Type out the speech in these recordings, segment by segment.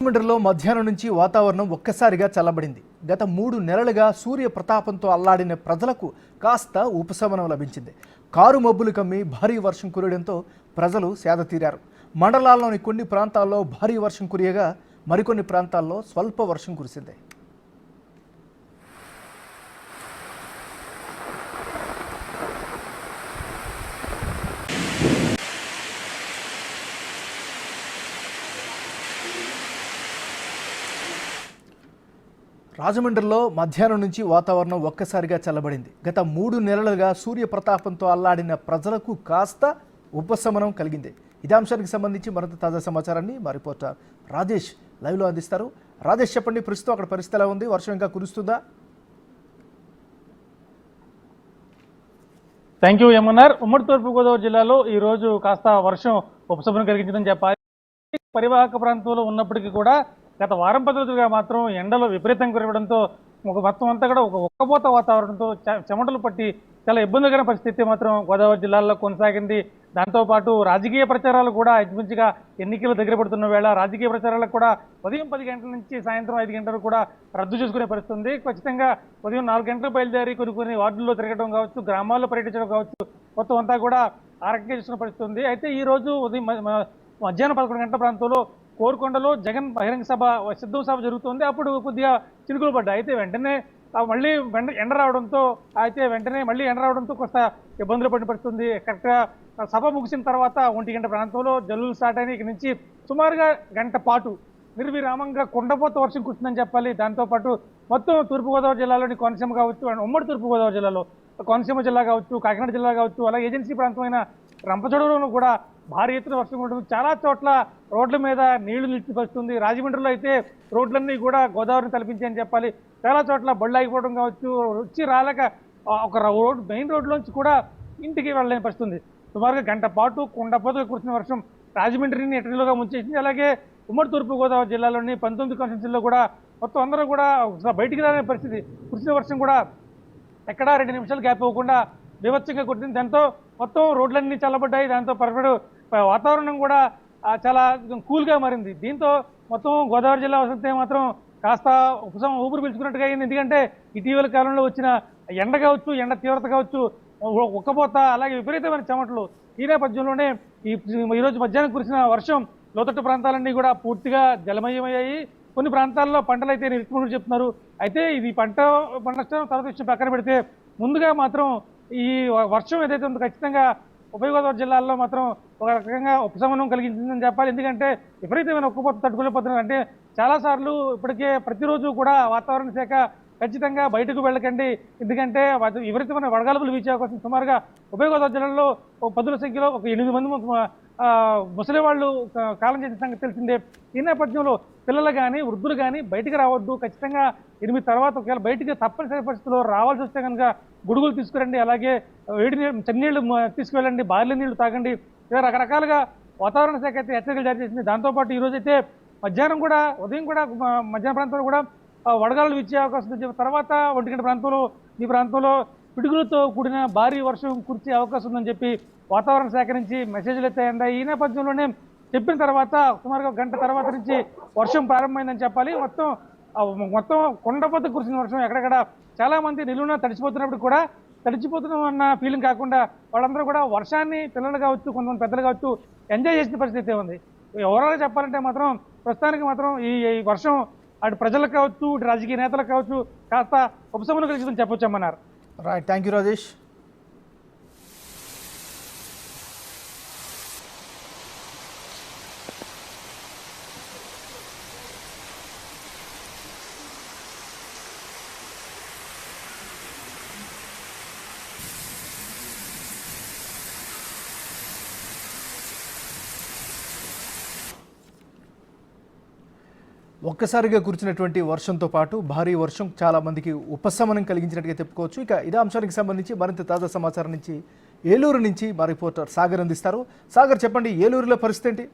రాజమండ్రిలో మధ్యాహ్నం నుంచి వాతావరణం ఒక్కసారిగా చల్లబడింది. గత 3 నెలలుగా సూర్య ప్రతాపంతో అల్లాడిన ప్రజలకు కాస్త ఉపశమనం లభించింది. కారు మబ్బులు కమ్మి భారీ వర్షం కురియడంతో ప్రజలు సేద తీరారు. మండలాల్లోని కొన్ని ప్రాంతాల్లో భారీ వర్షం కురియగా మరికొన్ని ప్రాంతాల్లో స్వల్ప వర్షం కురిసింది. రాజమండ్రిలో మధ్యాహ్నం నుంచి వాతావరణం ఒక్కసారిగా చల్లబడింది. గత 3 నెలలుగా సూర్య ప్రతాపంతో అల్లాడిన ప్రజలకు కాస్త ఉపశమనం కలిగింది. ఇదే అంశానికి సంబంధించి మరింత తాజా సమాచారాన్ని మా రిపోర్టర్ రాజేష్ లైవ్లో అందిస్తారు. రాజేష్, చెప్పండి, ప్రస్తుతం అక్కడ పరిస్థితి ఎలా ఉంది? వర్షం ఇంకా కురుస్తుందా? Thank you MNR. ఉమ్మడి తూర్పుగోదావరి జిల్లాలో ఈరోజు కాస్త వర్షం ఉపశమనం కలిగించిందని చెప్పాలి. పరివాహక ప్రాంతంలో ఉన్నప్పటికీ కూడా గత వారం 10 రోజులుగా మాత్రం ఎండలు విపరీతంగా కురవడంతో మొత్తం అంతా కూడా ఒక ఉక్కపోత వాతావరణంతో చెమటలు పట్టి చాలా ఇబ్బందికర పరిస్థితి మాత్రం గోదావరి జిల్లాలో కొనసాగింది. దాంతోపాటు రాజకీయ ప్రచారాలు కూడా ఇంచుమించుగా ఎన్నికలు దగ్గర పడుతున్న వేళ రాజకీయ ప్రచారాలకు కూడా ఉదయం 10 గంటల నుంచి సాయంత్రం 5 గంటలకు కూడా రద్దు చేసుకునే పరిస్థితి ఉంది. ఖచ్చితంగా ఉదయం 4 గంటలకు బయలుదేరి కొన్ని వార్డుల్లో తిరగడం కావచ్చు, గ్రామాల్లో పర్యటించడం కావచ్చు, మొత్తం అంతా కూడా ఆరోగ్యంగా చేసుకునే పరిస్థితి ఉంది. అయితే ఈ రోజు ఉదయం మధ్యాహ్నం 11 గంటల ప్రాంతంలో కోరుకొండలో జగన్ బహిరంగ సభ సిద్ధం సభ జరుగుతుంది. అప్పుడు కొద్దిగా చినుకులు పడ్డాయి. అయితే వెంటనే మళ్ళీ ఎండ రావడంతో మళ్ళీ ఎండ రావడంతో కొంత ఇబ్బందులు పడిన పరిస్థితుంది. కరెక్ట్గా సభ ముగిసిన తర్వాత 1 గంట ప్రాంతంలో జల్లులు స్టార్ట్ అయిన ఇక్కడి నుంచి సుమారుగా గంట పాటు నిర్విరామంగా కుండపోత వర్షం కురుస్తుందని చెప్పాలి. దాంతోపాటు మొత్తం తూర్పుగోదావరి జిల్లాలోని కోనసీమ కావచ్చు, ఉమ్మడి తూర్పుగోదావరి జిల్లాలో కోనసీమ జిల్లా కావచ్చు, కాకినాడ జిల్లా కావచ్చు, అలాగే ఏజెన్సీ ప్రాంతమైన రంపచోడవరంలో కూడా భారీ ఎత్తున వర్షం ఉండడం, చాలా చోట్ల రోడ్ల మీద నీళ్లు నిలిచిపరుస్తుంది. రాజమండ్రిలో అయితే రోడ్లన్నీ కూడా గోదావరిని తలపించాయని చెప్పాలి. చాలా చోట్ల బళ్ళు ఆగిపోవడం కావచ్చు, వచ్చి రాలేక ఒక రోడ్ మెయిన్ రోడ్లోంచి కూడా ఇంటికి వెళ్ళలేని పరిస్థితుంది. సుమారుగా గంట పాటు కుండపోతగా కురిసిన వర్షం రాజమండ్రిని ఎటరీలోగా ముంచేసింది. అలాగే ఉమ్మడి తూర్పుగోదావరి జిల్లాలోని 19 కాన్స్టిట్యూన్సీల్లో కూడా మొత్తం అందరూ కూడా బయటికి రాని పరిస్థితి. కురిసిన వర్షం కూడా ఎక్కడా 2 నిమిషాలు గ్యాప్ ఇవ్వకుండా బీభత్సంగా కురిసింది. దాంతో మొత్తం రోడ్లన్నీ చల్లబడ్డాయి. దాంతో పరపడు వాతావరణం కూడా చాలా కూల్గా మారింది. దీంతో మొత్తం గోదావరి జిల్లా వస్తే మాత్రం కాస్త ఊపిరి పీల్చుకున్నట్టుగా అయింది. ఎందుకంటే ఇటీవల కాలంలో వచ్చిన ఎండ కావచ్చు, ఎండ తీవ్రత కావచ్చు, ఉక్కపోత, అలాగే విపరీతమైన చెమటలు, ఈ నేపథ్యంలోనే ఈరోజు మధ్యాహ్నం కురిసిన వర్షం లోతట్టు ప్రాంతాలన్నీ కూడా పూర్తిగా జలమయమయ్యాయి. కొన్ని ప్రాంతాల్లో పంటలు అయితే నిలుచుకుంటూ చెప్తున్నారు. అయితే ఇది పంట నష్టం తర్వాత విషయం పక్కన పెడితే ముందుగా మాత్రం ఈ వర్షం ఏదైతే ఉందో ఖచ్చితంగా ఉభయ గోదావరి జిల్లాల్లో మాత్రం ఒక రకంగా ఉపశమనం కలిగించిందని చెప్పాలి. ఎందుకంటే విపరీతమైన ఉక్కపోత తట్టుకోలేకపోతున్నారు. అంటే చాలాసార్లు ఇప్పటికే ప్రతిరోజు కూడా వాతావరణ శాఖ ఖచ్చితంగా బయటకు వెళ్ళకండి, ఎందుకంటే విపరీతమైన వడగాలుపులు వీచే అవకాశం. సుమారుగా ఉభయ గోదావరి జిల్లాలో 10ల సంఖ్యలో ఒక 8 మంది ముసలి వాళ్ళు కాలం చేసిన సంగతి తెలిసిందే. ఈ నేపథ్యంలో పిల్లలు కానీ వృద్ధులు కానీ బయటికి రావద్దు. ఖచ్చితంగా 8 తర్వాత ఒకవేళ బయటికి తప్పనిసరి పరిస్థితుల్లో రావాల్సి వస్తే కనుక గొడుగులు తీసుకురండి, అలాగే వేడి నీళ్ళు చన్నీళ్ళు తీసుకువెళ్ళండి, బార్లీ నీళ్లు తాగండి. ఇలా రకరకాలుగా వాతావరణ శాఖ అయితే హెచ్చరికలు జారీ చేసింది. దాంతోపాటు ఈరోజైతే మధ్యాహ్నం కూడా ఉదయం కూడా మధ్యాహ్న ప్రాంతంలో కూడా వడగాలు వీచే అవకాశం ఉంది. తర్వాత 1 గంట ప్రాంతంలో ఈ ప్రాంతంలో పిడుగులతో కూడిన భారీ వర్షం కురిసే అవకాశం ఉందని చెప్పి వాతావరణ శాఖ నుంచి మెసేజ్లు అయితే అందాయి. ఈ నేపథ్యంలోనే చెప్పిన తర్వాత సుమారుగా గంట తర్వాత నుంచి వర్షం ప్రారంభమైందని చెప్పాలి. మొత్తం కొండపోత కురిసిన వర్షం ఎక్కడెక్కడ చాలా మంది నిలువున తడిచిపోతున్నప్పుడు కూడా తడిచిపోతున్నాం అన్న ఫీలింగ్ కాకుండా వాళ్ళందరూ కూడా వర్షాన్ని పిల్లలు కావచ్చు, కొంతమంది పెద్దలు కావచ్చు ఎంజాయ్ చేసిన పరిస్థితి ఉంది. ఓవరాల్గా చెప్పాలంటే మాత్రం ప్రస్తుతానికి మాత్రం ఈ వర్షం అటు ప్రజలకు కావచ్చు, ఇటు రాజకీయ నేతలకు కావచ్చు కాస్త ఉపశమనం కలిగిందని చెప్పొచ్చామన్నారు. Right, thank you Rajesh. ఒక్కసారిగా కురిసినటువంటి వర్షంతో పాటు భారీ వర్షం చాలా మందికి ఉపశమనం కలిగించినట్టుగా చెప్పుకోవచ్చు. ఇక ఇదే అంశానికి సంబంధించి మరింత తాజా సమాచారం నుంచి ఏలూరు నుంచి మా రిపోర్టర్ సాగర్ అందిస్తారు. సాగర్, చెప్పండి, ఏలూరులో పరిస్థితి ఏంటి?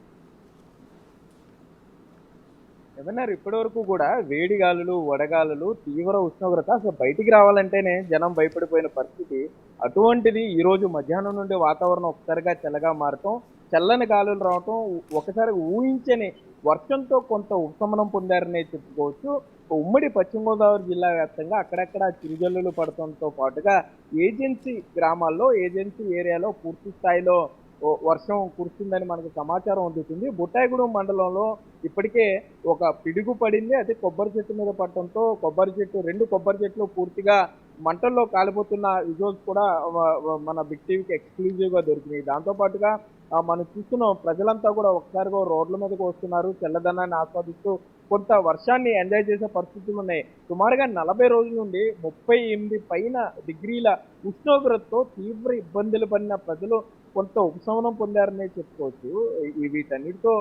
ఏమన్నారు ఇప్పటి వరకు కూడా వేడి గాలులు, వడగాలులు, తీవ్ర ఉష్ణోగ్రత అసలు బయటికి రావాలంటేనే జనం భయపడిపోయిన పరిస్థితి. అటువంటిది ఈ రోజు మధ్యాహ్నం నుండి వాతావరణం ఒక్కసారిగా చల్లగా మారటం, చల్లని గాలులు రావటం, ఒకసారి ఊహించని వర్షంతో కొంత ఉపశమనం పొందారనే చెప్పుకోవచ్చు. ఉమ్మడి పశ్చిమ గోదావరి జిల్లా వ్యాప్తంగా అక్కడక్కడ చిరుజల్లులు పడటంతో పాటుగా ఏజెన్సీ గ్రామాల్లో, ఏజెన్సీ ఏరియాలో పూర్తి స్థాయిలో వర్షం కురుస్తుందని మనకు సమాచారం అందుతుంది. బుట్టాయిగూడెం మండలంలో ఇప్పటికే ఒక పిడుగు పడింది. అది కొబ్బరి చెట్టు మీద పడటంతో రెండు కొబ్బరి చెట్లు పూర్తిగా మంటల్లో కాలిపోతున్న విజువల్స్ కూడా మన బిగ్ టీవీకి ఎక్స్క్లూజివ్గా దొరికినాయి. దాంతో పాటుగా మనం చూస్తున్నాం, ప్రజలంతా కూడా ఒకసారిగా రోడ్ల మీదకి వస్తున్నారు. చల్లదనాన్ని ఆస్వాదిస్తూ కొంత వర్షాన్ని ఎంజాయ్ చేసే పరిస్థితులు ఉన్నాయి. సుమారుగా 40 రోజుల నుండి 38 పైన డిగ్రీల ఉష్ణోగ్రతతో తీవ్ర ఇబ్బందులు పడిన ప్రజలు కొంత ఉపశమనం పొందారనే చెప్పుకోవచ్చు. వీటన్నిటితో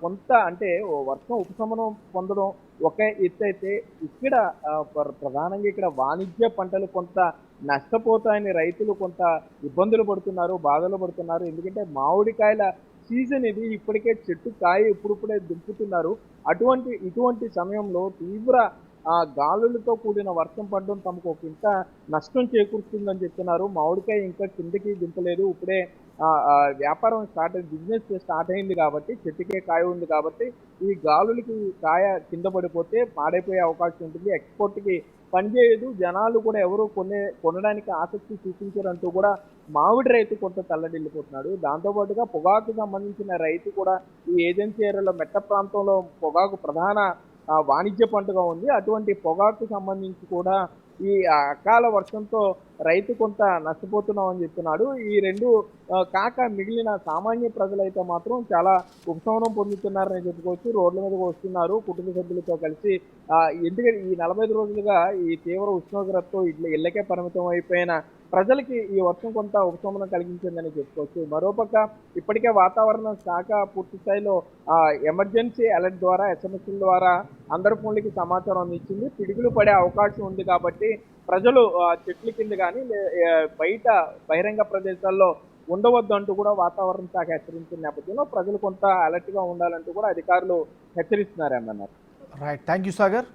కొంత అంటే వర్షం ఉపశమనం పొందడం ఒక ఎత్తు అయితే, ఇక్కడ ప్రధానంగా ఇక్కడ వాణిజ్య పంటలు కొంత నష్టపోతాయని రైతులు కొంత ఇబ్బందులు పడుతున్నారు, బాధలు పడుతున్నారు. ఎందుకంటే మామిడికాయల సీజన్ ఇది. ఇప్పటికే చెట్టు కాయ ఇప్పుడిప్పుడే దింపుతున్నారు. ఇటువంటి సమయంలో తీవ్ర గాలులతో కూడిన వర్షం పడడం తమకు ఒక ఇంత నష్టం చేకూరుస్తుందని చెప్తున్నారు. మామిడికాయ ఇంకా కిందకి దింపలేదు. ఇప్పుడే వ్యాపారం బిజినెస్ స్టార్ట్ అయింది కాబట్టి, చెట్టుకే కాయ ఉంది కాబట్టి ఈ గాలులకి కాయ కింద పడిపోతే పాడైపోయే అవకాశం ఉంటుంది. ఎక్స్పోర్ట్కి పనిచేయదు. జనాలు కూడా ఎవరు కొనడానికి ఆసక్తి చూపించారంటూ కూడా మామిడి రైతు కొంత తల్లడిల్లిపోతున్నాడు. దాంతోపాటుగా పొగాకు సంబంధించిన రైతు కూడా ఈ ఏజెన్సీ ఏరియాలో మెట్ట ప్రాంతంలో పొగాకు ప్రధాన వాణిజ్య పంటగా ఉంది. అటువంటి పొగాకు సంబంధించి కూడా ఈ అకాల వర్షంతో రైతు కొంత నష్టపోతున్నామని చెప్తున్నాడు. ఈ రెండు కాక మిగిలిన సామాన్య ప్రజలైతే మాత్రం చాలా ఉపశమనం పొందుతున్నారని చెప్పుకోవచ్చు. రోడ్ల మీదకి వస్తున్నారు కుటుంబ సభ్యులతో కలిసి. ఎందుకంటే ఈ 45 రోజులుగా ఈ తీవ్ర ఉష్ణోగ్రతతో ఇళ్ళకే పరిమితం అయిపోయిన ప్రజలకి ఈ వర్షం కొంత ఉపశమనం కలిగించిందని చెప్పుకోవచ్చు. మరోపక్క ఇప్పటికే వాతావరణ శాఖ పూర్తి స్థాయిలో ఎమర్జెన్సీ అలర్ట్ ద్వారా, SMS ద్వారా అందరి ఫోన్లకి సమాచారం అందించింది. పిడుగులు పడే అవకాశం ఉంది కాబట్టి ప్రజలు చెట్ల కింద కానీ బయట బహిరంగ ప్రదేశాల్లో ఉండవద్దు అంటూ కూడా వాతావరణ శాఖ హెచ్చరించిన నేపథ్యంలో ప్రజలు కొంత అలర్ట్గా ఉండాలంటూ కూడా అధికారులు హెచ్చరిస్తున్నారన్నారు. Right, thank you Sagar.